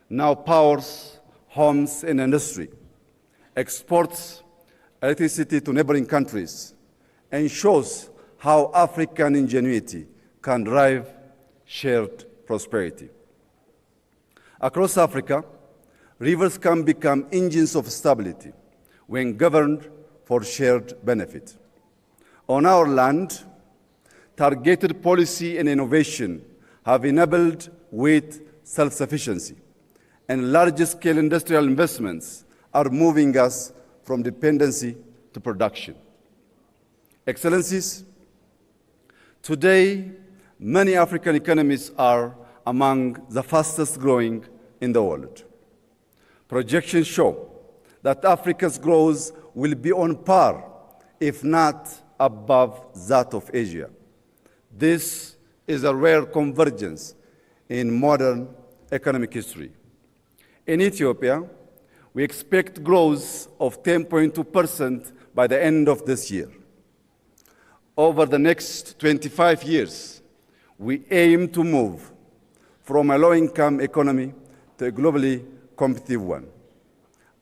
now powers homes and industry, exports electricity to neighboring countries, and shows how African ingenuity can drive shared prosperity. Across Africa, rivers can become engines of stability when governed for shared benefit. On our land, targeted policy and innovation have enabled wheat self-sufficiency, and large-scale industrial investments are moving us from dependency to production. Excellencies, today, many African economies are among the fastest growing in the world. Projections show that Africa's growth will be on par, if not above, that of Asia. This is a rare convergence in modern economic history. In Ethiopia, we expect growth of 10.2% by the end of this year. Over the next 25 years, we aim to move from a low-income economy to a globally competitive one,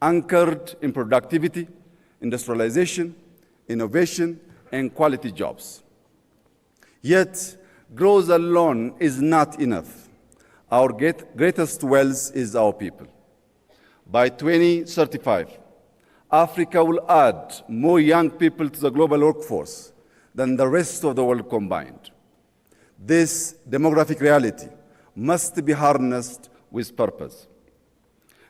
anchored in productivity, industrialization, innovation, and quality jobs. Yet, growth alone is not enough. Our greatest wealth is our people. By 2035, Africa will add more young people to the global workforce than the rest of the world combined. This demographic reality must be harnessed with purpose.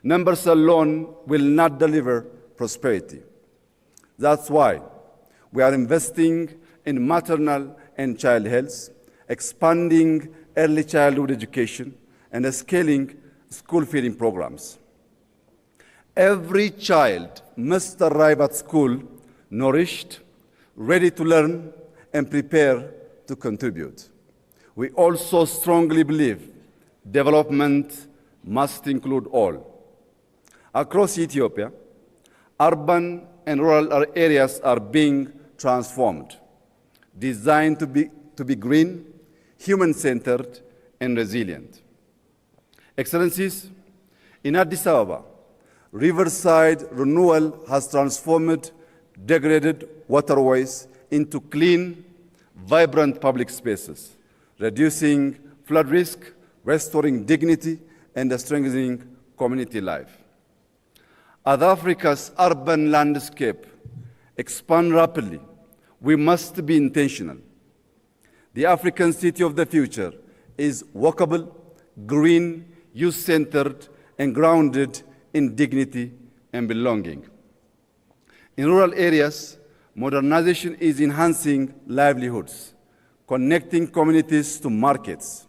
Numbers alone will not deliver prosperity. That's why we are investing in maternal and child health, expanding early childhood education, and scaling school feeding programs. Every child must arrive at school nourished, ready to learn, and prepare to contribute. We also strongly believe development must include all. Across Ethiopia, urban and rural areas are being transformed, designed to be green, human-centered, and resilient. Excellencies, in Addis Ababa, riverside renewal has transformed degraded waterways into clean, vibrant public spaces, reducing flood risk, restoring dignity, and strengthening community life. As Africa's urban landscape expands rapidly, we must be intentional. The African city of the future is walkable, green, youth-centered, and grounded in dignity and belonging. In rural areas, modernization is enhancing livelihoods, connecting communities to markets.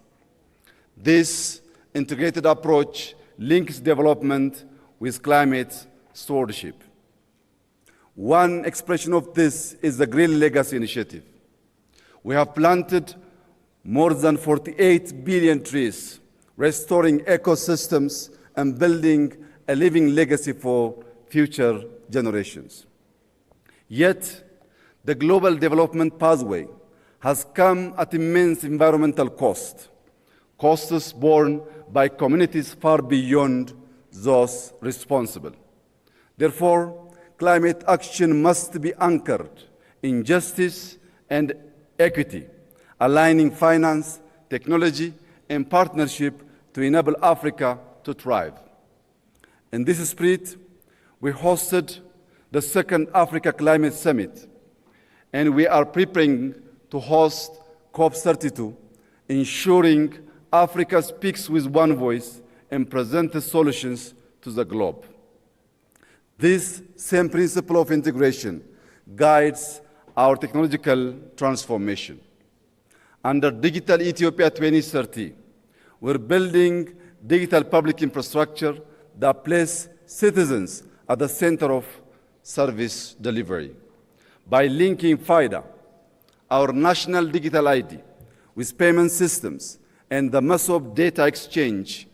This integrated approach links development with climate stewardship. One expression of this is the Green Legacy Initiative. We have planted more than 48 billion trees, restoring ecosystems and building a living legacy for future generations. Yet, the global development pathway has come at immense environmental costs borne by communities far beyond those responsible. Therefore, climate action must be anchored in justice and equity, aligning finance, technology, and partnership to enable Africa to thrive. In this spirit, we hosted the second Africa Climate Summit, and we are preparing to host COP32, ensuring Africa speaks with one voice and presents solutions to the globe. This same principle of integration guides our technological transformation. Under Digital Ethiopia 2030, we're building digital public infrastructure that places citizens at the center of service delivery. By linking FIDA, our national digital ID, with payment systems and the massive data exchange,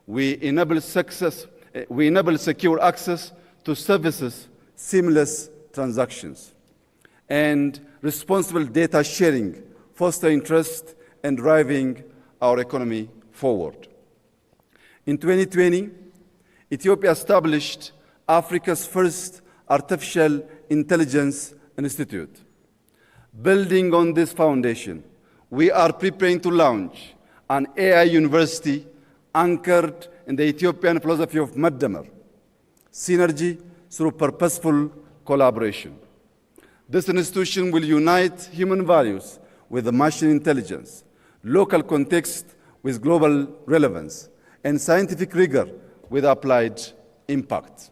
we enable secure access to services, seamless transactions, and responsible data sharing, fostering trust and driving our economy forward. In 2020, Ethiopia established Africa's first artificial intelligence institute. Building on this foundation, we are preparing to launch an AI university anchored in the Ethiopian philosophy of Maddamer, synergy through purposeful collaboration. This institution will unite human values with machine intelligence, local context with global relevance, and scientific rigor with applied impact.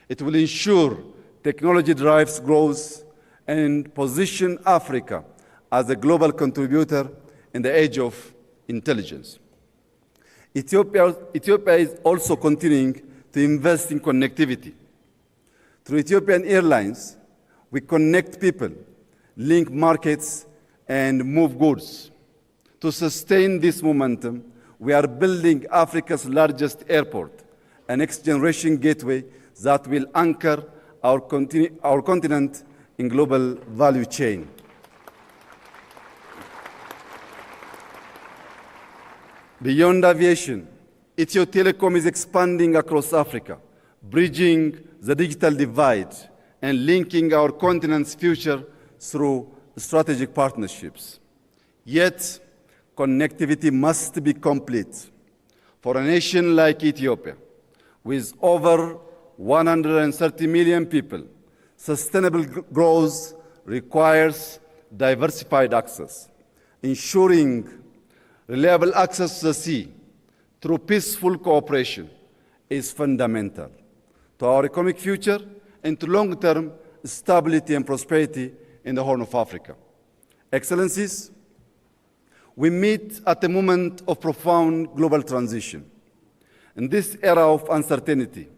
It will ensure technology drives growth and position Africa as a global contributor in the age of intelligence. Ethiopia is also continuing to invest in connectivity. Through Ethiopian Airlines, we connect people, link markets, and move goods. To sustain this momentum, we are building Africa's largest airport, a next-generation gateway that will anchor our continent in global value chain. Beyond aviation, Ethio Telecom is expanding across Africa, bridging the digital divide and linking our continent's future through strategic partnerships. Yet, connectivity must be complete. For a nation like Ethiopia, with over 130 million people, sustainable growth requires diversified access. Ensuring reliable access to the sea through peaceful cooperation is fundamental to our economic future and to long-term stability and prosperity in the Horn of Africa. Excellencies, we meet at a moment of profound global transition. In this era of uncertainty,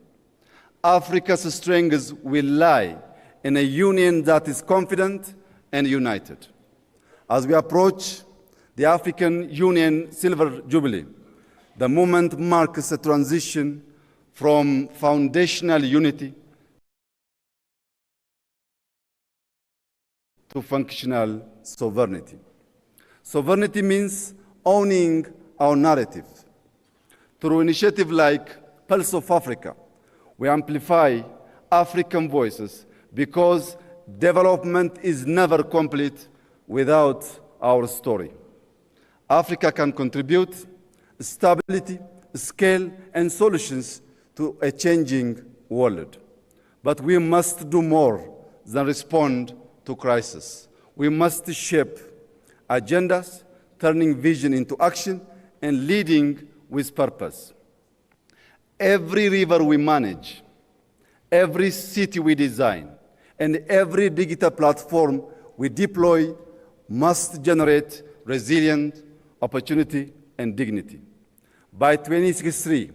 Africa's strengths will lie in a union that is confident and united. As we approach the African Union Silver Jubilee, the moment marks a transition from foundational unity to functional sovereignty. Sovereignty means owning our narrative. Through initiatives like Pulse of Africa, we amplify African voices because development is never complete without our story. Africa can contribute stability, scale, and solutions to a changing world. But we must do more than respond to crisis. We must shape agendas, turning vision into action, and leading with purpose. Every river we manage, every city we design, and every digital platform we deploy must generate resilience, opportunity, and dignity. By 2063,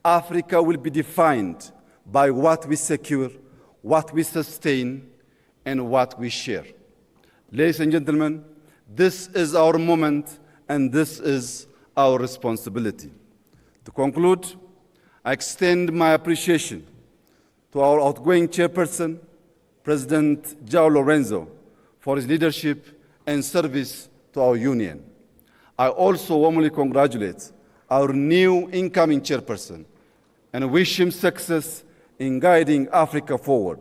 Africa will be defined by what we secure, what we sustain, and what we share. Ladies and gentlemen, this is our moment, and this is our responsibility. To conclude, I extend my appreciation to our outgoing chairperson, President João Lourenço, for his leadership and service to our union. I also warmly congratulate our new incoming chairperson and wish him success in guiding Africa forward.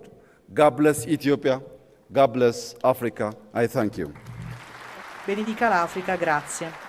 God bless Ethiopia. God bless Africa. I thank you. Benedica l'Africa, grazie.